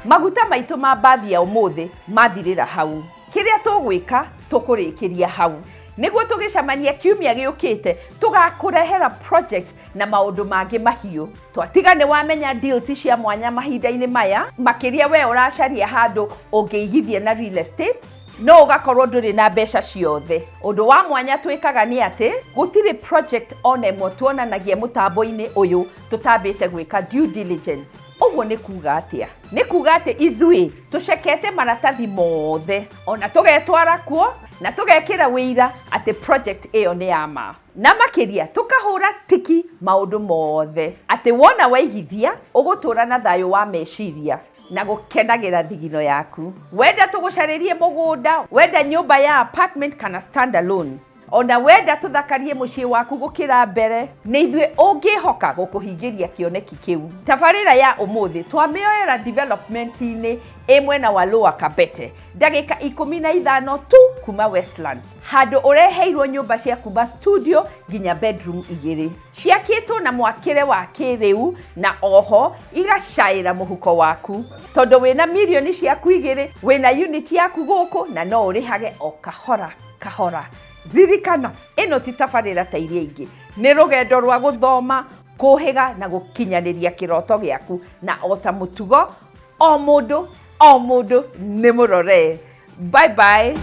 maguta maitu ma bathi ya umuthi mathirira hau kiria tugwika tukurikiria hau niguo tugicamania kiumia giukite tugakurehera project na maundu mangi mahiu twatiga ni wamenya deals cia mwanya mahinda-ini maya makiria we uracaria handu ungeigithie na real estate no ugakorwo nduri na mbeca ciothe undu wa mwanya twikaga ni ati gutiri project ona imwe tuonanagia mutambo-ini uyu tutambite gwika due diligence uguo ni kuga atia ni kuga ati ithui tucekete maratathi mothe ona tugetwara kuo na tugekira wira ati project iyo ni yama na makiria tukahura tiki maundu mothe ati wona waigithia ugutura na thayo wa meciria na gukenagira thigino yaku wenda tugucaririe mugunda wenda nyumba ya apartment kana standalone ona wenda tuthakarie mucii waku gukira mbere ni ithuĩ ungihoka gukuhingiria kioneki kiu tabarira ya umuthi twamioera development-ini imwe na Walua Kabete ndagika 15 tu kuma Westlands handu ureheirwo nyumba cia kuma studio nginya bedroom igiri ciakitwo na mwakire wa kiriu na oho igacaira muhuko waku tondu wina milioni ciaku igiri wina unit yaku guku na no urihage o kahora kahora ririkana ino ti tabarira ta iria ingi ni rugendo rwa guthoma kuhiga na gukinyaniria kiroto giaku na ota mutugo o mundu ni murore bye bye.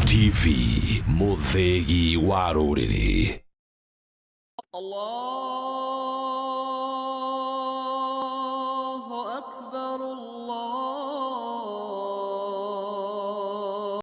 TV Muthegi wa ruriri. Allah